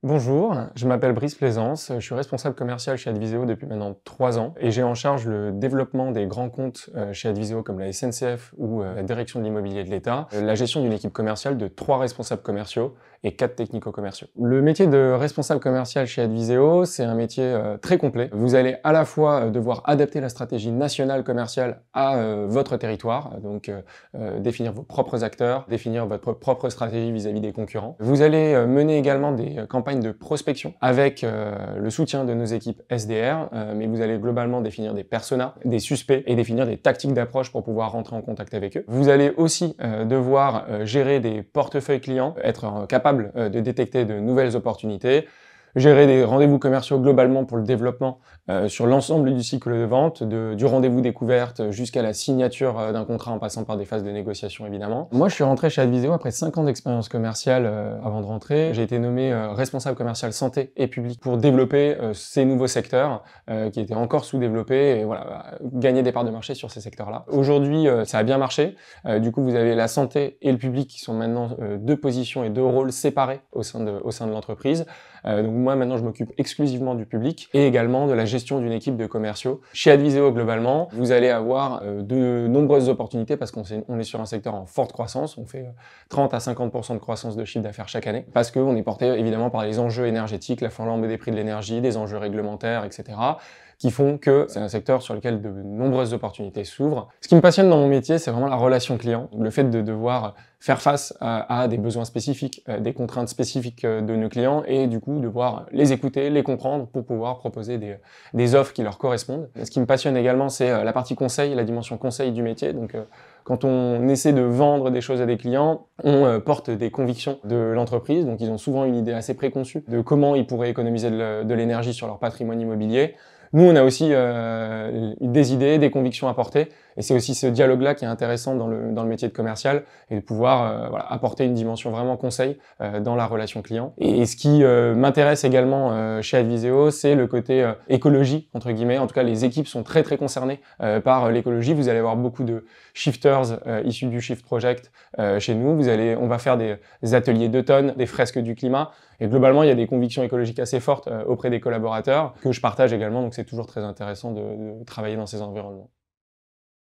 Bonjour, je m'appelle Brice Plaisance, je suis responsable commercial chez Adviseo depuis maintenant 3 ans et j'ai en charge le développement des grands comptes chez Adviseo comme la SNCF ou la direction de l'immobilier de l'État, la gestion d'une équipe commerciale de 3 responsables commerciaux et 4 technico-commerciaux. Le métier de responsable commercial chez Adviseo, c'est un métier très complet. Vous allez à la fois devoir adapter la stratégie nationale commerciale à votre territoire, donc définir vos propres acteurs, définir votre propre stratégie vis-à-vis des concurrents. Vous allez mener également des campagnes de prospection avec le soutien de nos équipes SDR, mais vous allez globalement définir des personas, des suspects et définir des tactiques d'approche pour pouvoir rentrer en contact avec eux. Vous allez aussi devoir gérer des portefeuilles clients, être capable de détecter de nouvelles opportunités, gérer des rendez-vous commerciaux globalement pour le développement sur l'ensemble du cycle de vente, du rendez-vous découverte jusqu'à la signature d'un contrat en passant par des phases de négociation évidemment. Moi je suis rentré chez Adviseo après 5 ans d'expérience commerciale avant de rentrer. J'ai été nommé responsable commercial santé et public pour développer ces nouveaux secteurs qui étaient encore sous-développés et voilà, gagner des parts de marché sur ces secteurs-là. Aujourd'hui ça a bien marché, du coup vous avez la santé et le public qui sont maintenant deux positions et deux rôles séparés au sein de l'entreprise. Donc moi maintenant je m'occupe exclusivement du public et également de la gestion d'une équipe de commerciaux. Chez Adviseo globalement, vous allez avoir de nombreuses opportunités parce qu'on est sur un secteur en forte croissance, on fait 30 à 50% de croissance de chiffre d'affaires chaque année parce qu'on est porté évidemment par les enjeux énergétiques, la flambée des prix de l'énergie, des enjeux réglementaires, etc. qui font que c'est un secteur sur lequel de nombreuses opportunités s'ouvrent. Ce qui me passionne dans mon métier, c'est vraiment la relation client, le fait de devoir faire face à des besoins spécifiques, des contraintes spécifiques de nos clients et du coup devoir les écouter, les comprendre pour pouvoir proposer des offres qui leur correspondent. Ce qui me passionne également, c'est la partie conseil, la dimension conseil du métier. Donc quand on essaie de vendre des choses à des clients, on porte des convictions de l'entreprise, donc ils ont souvent une idée assez préconçue de comment ils pourraient économiser de l'énergie sur leur patrimoine immobilier. Nous, on a aussi des idées, des convictions à porter, et c'est aussi ce dialogue-là qui est intéressant dans le métier de commercial, et de pouvoir voilà, apporter une dimension vraiment conseil dans la relation client. Et ce qui m'intéresse également chez Adviseo, c'est le côté écologie, entre guillemets. En tout cas, les équipes sont très très concernées par l'écologie. Vous allez avoir beaucoup de shifters issus du Shift Project chez nous. On va faire des ateliers d'automne, des fresques du climat, et globalement, il y a des convictions écologiques assez fortes auprès des collaborateurs que je partage également, donc c'est toujours très intéressant de travailler dans ces environnements.